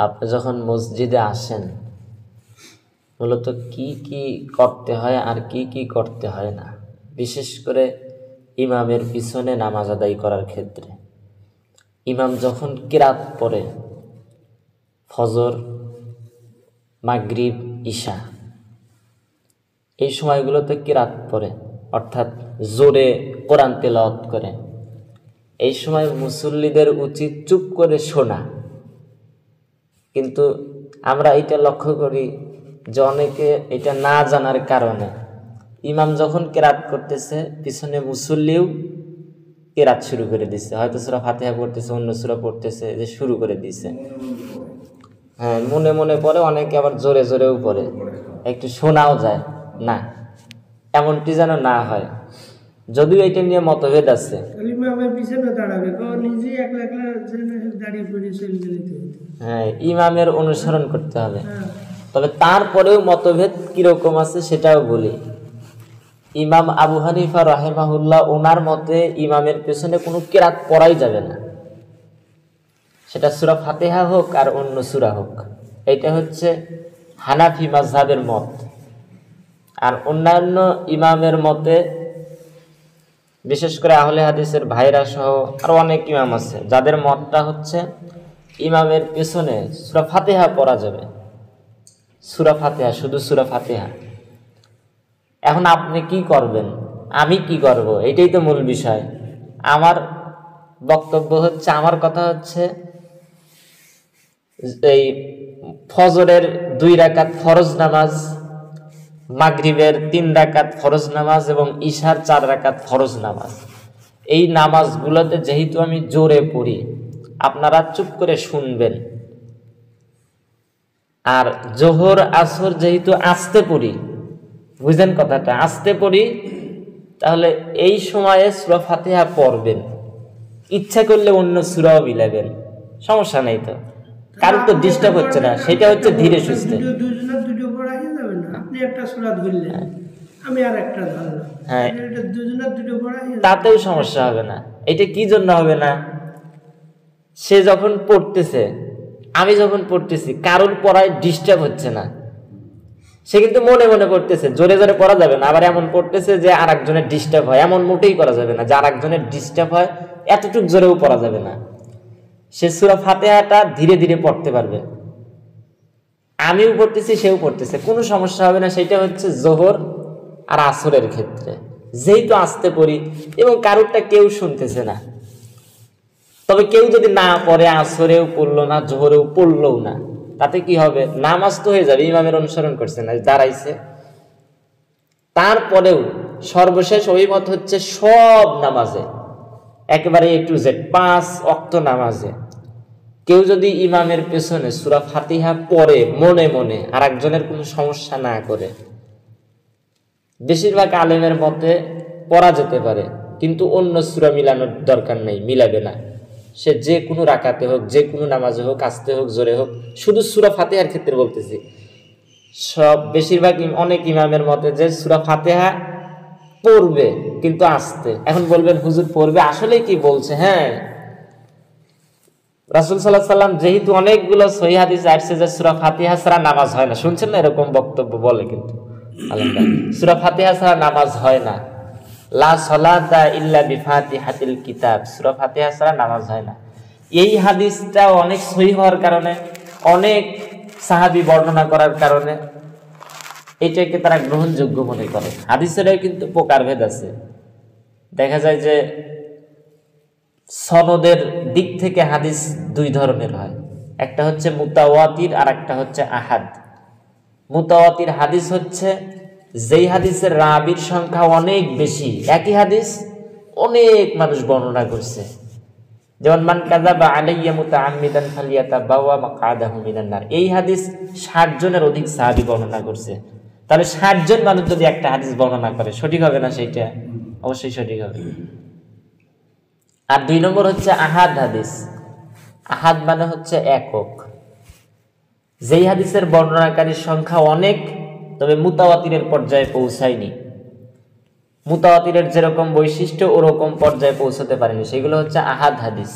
আপনি যখন মসজিদে আসেন মূলত কি কি করতে হয় আর কি কি করতে হয় না, বিশেষ করে ইমামের পিছনে নামাজ আদায় করার ক্ষেত্রে। ইমাম যখন কিরাত পড়ে, ফজর, মাগরিব, ঈশা, এই সময়গুলোতে কিরাত পড়ে, অর্থাৎ জোরে কোরআন তেলাওয়াত করে। এই সময় মুসল্লিদের উচিত চুপ করে শোনা। কিন্তু আমরা এটা লক্ষ্য করি যে অনেকে এটা না জানার কারণে ইমাম যখন কেরাত করতেছে পিছনে মুসল্লিও কেরাত শুরু করে দিচ্ছে, হয়তো সূরা ফাতিহা পড়তেছে, অন্য সূরা পড়তেছে, যে শুরু করে দিচ্ছে। হ্যাঁ, মনে মনে পড়ে, অনেকে আবার জোরে জোরেও পড়ে, একটু শোনাও যায় না, এমনটি যেন না হয়। যদিও এটা নিয়ে মতভেদ আছে। হ্যাঁ, ইমামের অনুসরণ করতে হবে। তবে তারপরেও মতভেদ কিরকম আছে সেটাও বলি। ইমাম আবু হানিফা রাহিমাহুল্লাহ, ওনার মতে ইমামের পেছনে কোনো কিরাত পড়াই যাবে না, সেটা সূরা ফাতিহা হোক আর অন্য সূরা হোক। এটা হচ্ছে হানাফি মাযহাবের মত। আর অন্যান্য ইমামের মতে, বিশেষ করে আহলে হাদিসের ভাইরা সহ আরো অনেক ইমাম আছে যাদের মতটা হচ্ছে ইমামের পেছনে সূরা ফাতিহা পড়া যাবে, সূরা ফাতিহা, শুধু সূরা ফাতিহা। এখন আপনি কি করবেন, আমি কি করব, এটাই তো মূল বিষয়। আমার বক্তব্য হচ্ছে, আমার কথা হচ্ছে, এই ফজরের 2 রাকাত ফরজ নামাজ, মাগরিবের 3 রাকাত ফরজ নামাজ এবং ঈশার 4 রাকাত ফরজ নামাজ, এই নামাজগুলোতে যেহেতু আমি জোরে পড়ি, আপনারা চুপ করে শুনবেন। আর জোহর আসর যেহেতু আস্তে পড়ি, বুঝেন কথাটা, আস্তে পড়ি, তাহলে এই সময়ে সূরা ফাতিহা পড়বেন, ইচ্ছা করলে অন্য সূরাও মিলাবেন, সমস্যা নেই তো, কারণ তো ডিস্টার্ব হচ্ছে না। সেটা হচ্ছে ধীরে সুস্থে, হ্যাঁ, তাতেও সমস্যা হবে না। এটা কি জন্য হবে না, সে যখন পড়তেছে, আমি যখন পড়তেছি, কারোর পড়ায় ডিস্টার্ব হচ্ছে না, সে কিন্তু মনে মনে পড়তেছে, জোরে জোরে পড়া যাবে না। আবার এমন পড়তেছে যে আর একজনের ডিস্টার্ব হয়, এমন মোটেই করা যাবে না যে আর একজনের ডিস্টার্ব হয়, এতটুক জোরেও পড়া যাবে না। সে সূরা ফাতিহাটা ধীরে ধীরে পড়তে পারবে, আমিও পড়তেছি, সেও পড়তেছে, কোনো সমস্যা হবে না। সেটা হচ্ছে জোহর আর আসরের ক্ষেত্রে, যেহেতু আস্তে পড়ি এবং কারোরটা কেউ শুনতেছে না। তবে কেউ যদি না পড়ে, আসরেও পড়লো না, জোহরেও পড়লোও না, তাতে কি হবে, নামাজ তো হয়ে যাবে, ইমামের অনুসরণ করছে না, দাঁড়াইছে। তারপরেও সর্বশেষ অভিমত হচ্ছে সব নামাজে, একেবারে A to Z 5 ওয়াক্ত নামাজে কেউ যদি ইমামের পেছনে সূরা ফাতিহা পড়ে মনে মনে, আর একজনের কোনো সমস্যা না করে, বেশিরভাগ আলেমের মতে পড়া যেতে পারে, কিন্তু অন্য সূরা মিলানোর দরকার নেই, মিলাবে না। সে যে কোনো রাকাতে হোক, যে কোনো নামাজে হোক, আস্তে হোক জোরে হোক, শুধু সূরা ফাতিহার ক্ষেত্রে বলতেছি। সব বেশিরভাগ অনেক ইমামের মতে যে সূরা ফাতিহা পড়বে কিন্তু আস্তে। এখন বলবেন হুজুর পড়বে, আসলে কি বলছে? হ্যাঁ, রাসূল সাল্লাল্লাহু আলাইহি সাল্লাম যেহেতু অনেকগুলো সহিহ হাদিস আসছে যে সূরা ফাতিহা ছাড়া নামাজ হয় না, শুনছেন না, এরকম বক্তব্য বলে, কিন্তু আলহামদুলিল্লাহ সূরা ফাতিহা ছাড়া নামাজ হয় না, লা সালাতা ইল্লা বিফাতিহাতিল কিতাব, সূরা ফাতিহা ছাড়া নামাজ হয় না। এই হাদিসটা অনেক সহিহ হওয়ার কারণে, অনেক সাহাবী বর্ণনা করার কারণে এটাকে তারা গ্রহণযোগ্য মনে করে। হাদিসেরও কিন্তু প্রকারভেদ আছে, দেখা যায় যে সনদের দিক থেকে হাদিস 2 ধরনের হয়, একটা হচ্ছে মুতাওয়াতির আর একটা হচ্ছে আহাদ। মুতাওয়াতির হাদিস হচ্ছে যেই হাদিসের রাবীর সংখ্যা অনেক বেশি, একই হাদিস অনেক মানুষ বর্ণনা করছে, যেমন মান কাযাবা আলাইয়া মুতাআম্মিদান ফালিয়াতাবাওয়া মাকআদাহু মিনান নার, এই হাদিস 60 জনের অধিক সাহাবী বর্ণনা করছে। তাহলে 60 জন মানুষ যদি একটা হাদিস বর্ণনা করে, সঠিক হবে না? সেইটা অবশ্যই সঠিক হবে। আর 2 নম্বর হচ্ছে আহাদ হাদিস। আহাদ মানে হচ্ছে একক, যেই হাদিসের বর্ণনাকারীর সংখ্যা অনেক, তবে মুতাওয়াতিরের পর্যায়ে পৌঁছায়নি, মুতাওয়াতিরের যেরকম বৈশিষ্ট্য ওরকম পর্যায়ে পৌঁছতে পারেনি, সেগুলো হচ্ছে আহাদ হাদিস।